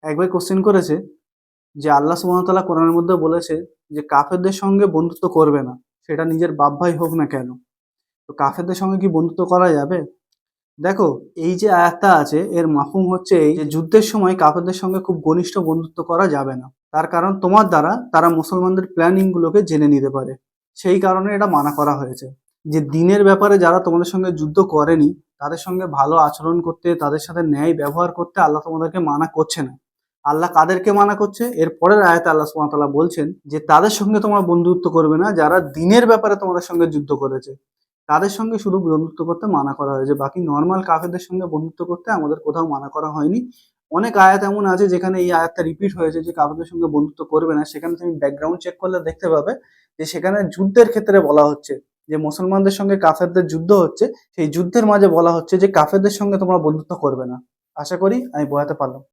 এক ভাই কোশ্চেন করেছে যে আল্লাহ সুবহানাহু ওয়া তাআলা কোরআনের মধ্যে বলেছে যে কাফেরদের সঙ্গে বন্ধুত্ব করবে না, সেটা নিজের বাপ ভাই হোক না কেন। তো কাফেরদের সঙ্গে কি বন্ধুত্ব করা যাবে? দেখো, এই যে আয়াতটা আছে এর মাফহুম হচ্ছে এই যে যুদ্ধের সময় কাফেরদের সঙ্গে খুব ঘনিষ্ঠ বন্ধুত্ব করা যাবে না। তার কারণ তোমার দ্বারা তারা মুসলমানদের প্ল্যানিং গুলোকে জেনে নিতে পারে। সেই কারণে এটা মানা করা হয়েছে। যে দিনের ব্যাপারে যারা তোমাদের সঙ্গে যুদ্ধ করেনি তাদের সঙ্গে ভালো আচরণ করতে, তাদের সাথে ন্যায় ব্যবহার করতে আল্লাহ তোমাদেরকে মানা করছে না। আল্লাহ কাদেরকে মানা করছে? এর পরের আয়াতে আল্লাহ সুবহানাহু ওয়া তাআলা বলছেন যে তাদের সঙ্গে তোমরা বন্ধুত্ব করবে না যারা দিনের ব্যাপারে তোমাদের সঙ্গে যুদ্ধ করেছে। তাদের সঙ্গে শুধু বন্ধুত্ব করতে মানা করা হয়েছে। বাকি নরমাল কাফেরদের সঙ্গে বন্ধুত্ব করতে আমাদের কোথাও মানা করা হয়নি। অনেক আয়াত এমন আছে যেখানে এই আয়াতটা রিপিট হয়েছে যে কাফেরদের সঙ্গে বন্ধুত্ব করবে না। সেখানে তুমি ব্যাকগ্রাউন্ড চেক করলে দেখতে পাবে যে সেখানে যুদ্ধের ক্ষেত্রে বলা হচ্ছে যে মুসলমানদের সঙ্গে কাফেরদের যুদ্ধ হচ্ছে। সেই যুদ্ধের মাঝে বলা হচ্ছে যে কাফেরদের সঙ্গে তোমরা বন্ধুত্ব করবে না। আশা করি আমি বোঝাতে পারলাম।